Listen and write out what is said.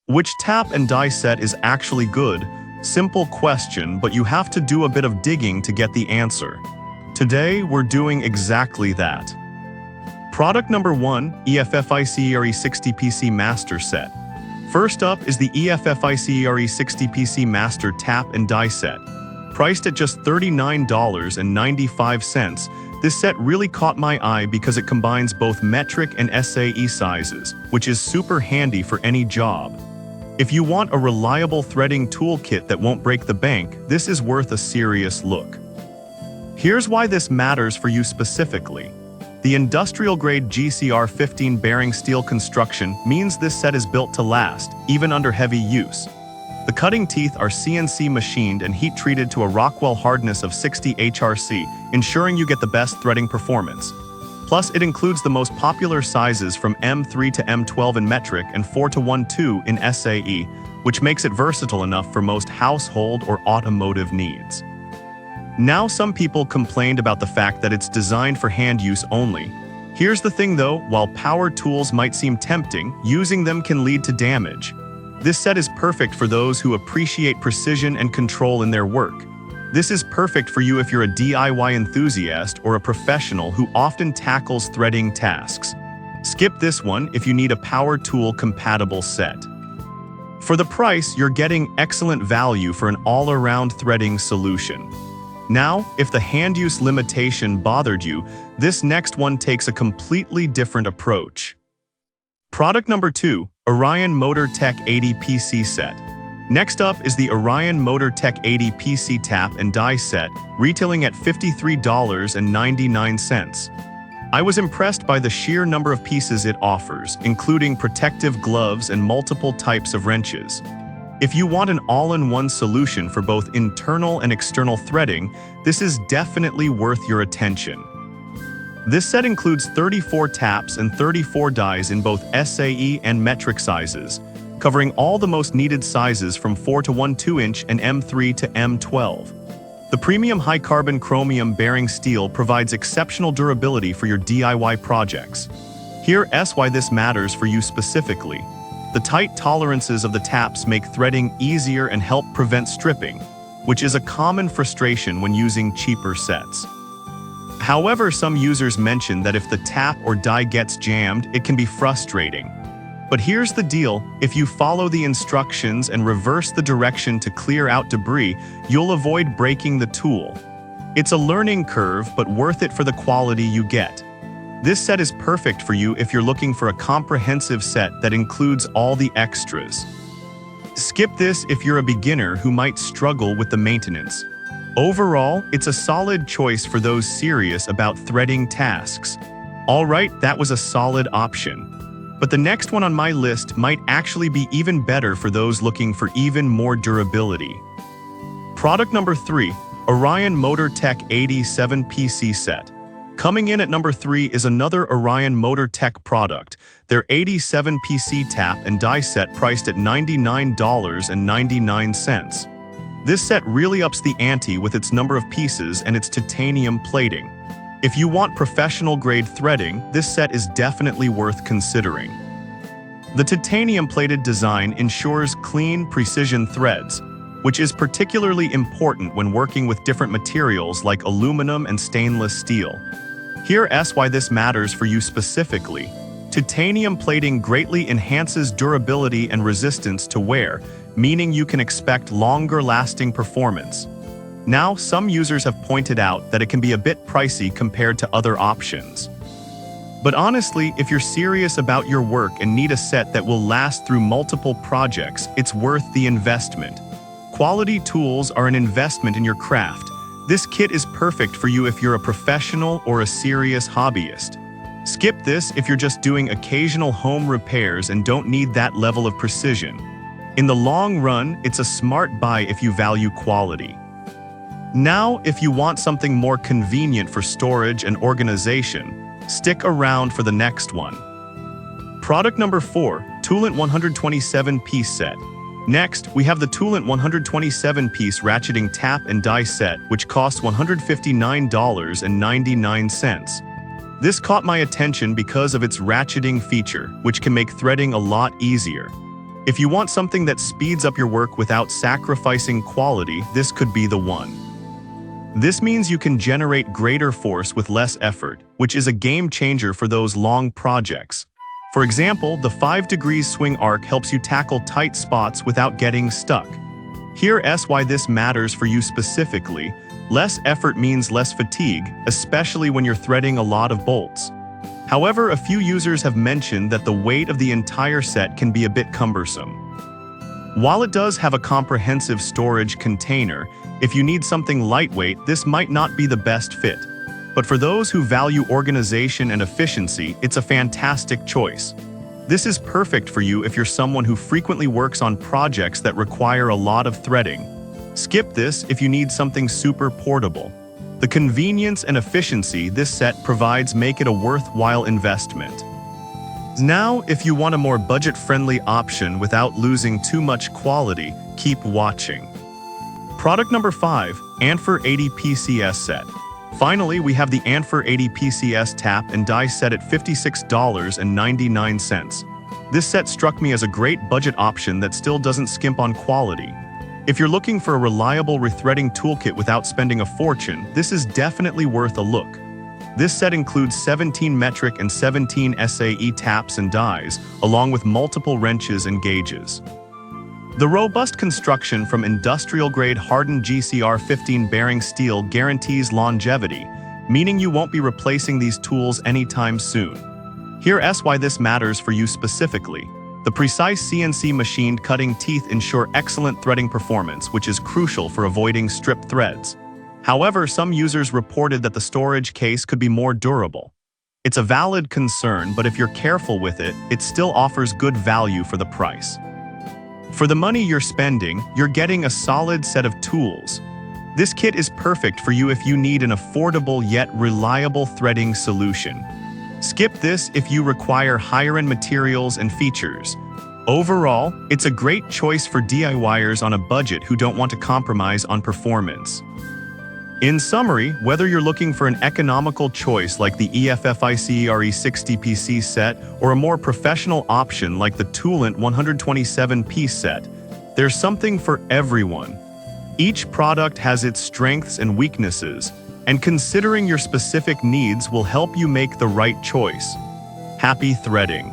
Which tap and die set is actually good? Simple question, but you have to do a bit of digging to get the answer. Today, we're doing exactly that. Product number 1, EFFIC ERE60PC Master Set. First up is the EFFIC ERE60PC Master Tap and Die Set. Priced at just $39.95, this set really caught my eye because it combines both metric and SAE sizes, which is super handy for any job. If you want a reliable threading toolkit that won't break the bank, this is worth a serious look. Here's why this matters for you specifically. The industrial-grade GCR15 bearing steel construction means this set is built to last, even under heavy use. The cutting teeth are CNC machined and heat-treated to a Rockwell hardness of 60 HRC, ensuring you get the best threading performance. Plus, it includes the most popular sizes from M3 to M12 in metric and 4 to 1/2 in SAE, which makes it versatile enough for most household or automotive needs. Now, some people complained about the fact that it's designed for hand use only. Here's the thing though, while power tools might seem tempting, using them can lead to damage. This set is perfect for those who appreciate precision and control in their work. This is perfect for you if you're a DIY enthusiast or a professional who often tackles threading tasks. Skip this one if you need a power tool compatible set. For the price, you're getting excellent value for an all-around threading solution. Now, if the hand use limitation bothered you, this next one takes a completely different approach. Product number 2, Orion Motortech 80 PC Set. Next up is the Orion Motortech 80 PC Tap and Die Set, retailing at $53.99. I was impressed by the sheer number of pieces it offers, including protective gloves and multiple types of wrenches. If you want an all-in-one solution for both internal and external threading, this is definitely worth your attention. This set includes 34 taps and 34 dies in both SAE and metric sizes, covering all the most needed sizes from 4 to 1/2 inch and M3 to M12. The premium high-carbon chromium bearing steel provides exceptional durability for your DIY projects. Here's why this matters for you specifically. The tight tolerances of the taps make threading easier and help prevent stripping, which is a common frustration when using cheaper sets. However, some users mention that if the tap or die gets jammed, it can be frustrating. But here's the deal, if you follow the instructions and reverse the direction to clear out debris, you'll avoid breaking the tool. It's a learning curve, but worth it for the quality you get. This set is perfect for you if you're looking for a comprehensive set that includes all the extras. Skip this if you're a beginner who might struggle with the maintenance. Overall, it's a solid choice for those serious about threading tasks. Alright, that was a solid option. But the next one on my list might actually be even better for those looking for even more durability. Product number 3, Orion Motortech 87 PC Set. Coming in at number 3 is another Orion Motortech product, their 87 PC Tap and Die Set priced at $99.99. This set really ups the ante with its number of pieces and its titanium plating. If you want professional-grade threading, this set is definitely worth considering. The titanium-plated design ensures clean, precision threads, which is particularly important when working with different materials like aluminum and stainless steel. Here's why this matters for you specifically. Titanium plating greatly enhances durability and resistance to wear, meaning you can expect longer-lasting performance. Now, some users have pointed out that it can be a bit pricey compared to other options. But honestly, if you're serious about your work and need a set that will last through multiple projects, it's worth the investment. Quality tools are an investment in your craft. This kit is perfect for you if you're a professional or a serious hobbyist. Skip this if you're just doing occasional home repairs and don't need that level of precision. In the long run, it's a smart buy if you value quality. Now, if you want something more convenient for storage and organization, stick around for the next one. Product number 4, Toolant 127-piece set. Next, we have the Toolant 127-piece ratcheting tap and die set, which costs $159.99. This caught my attention because of its ratcheting feature, which can make threading a lot easier. If you want something that speeds up your work without sacrificing quality, this could be the one. This means you can generate greater force with less effort, which is a game changer for those long projects. For example, the 5 degrees swing arc helps you tackle tight spots without getting stuck. Here's why this matters for you specifically. Less effort means less fatigue, especially when you're threading a lot of bolts. However, a few users have mentioned that the weight of the entire set can be a bit cumbersome. While it does have a comprehensive storage container, if you need something lightweight, this might not be the best fit. But for those who value organization and efficiency, it's a fantastic choice. This is perfect for you if you're someone who frequently works on projects that require a lot of threading. Skip this if you need something super portable. The convenience and efficiency this set provides make it a worthwhile investment. Now, if you want a more budget-friendly option without losing too much quality, keep watching. Product number 5, Anfer 80 PCS set. Finally, we have the Anfer 80 PCS tap and die set at $56.99. This set struck me as a great budget option that still doesn't skimp on quality. If you're looking for a reliable rethreading toolkit without spending a fortune, this is definitely worth a look. This set includes 17 metric and 17 SAE taps and dies, along with multiple wrenches and gauges. The robust construction from industrial-grade hardened GCR15 bearing steel guarantees longevity, meaning you won't be replacing these tools anytime soon. Here's why this matters for you specifically. The precise CNC machined cutting teeth ensure excellent threading performance, which is crucial for avoiding stripped threads. However, some users reported that the storage case could be more durable. It's a valid concern, but if you're careful with it, it still offers good value for the price. For the money you're spending, you're getting a solid set of tools. This kit is perfect for you if you need an affordable yet reliable threading solution. Skip this if you require higher-end materials and features. Overall, it's a great choice for DIYers on a budget who don't want to compromise on performance. In summary, whether you're looking for an economical choice like the EFFICERE 60 PC set or a more professional option like the Toolant 127-piece set, there's something for everyone. Each product has its strengths and weaknesses, and considering your specific needs will help you make the right choice. Happy threading!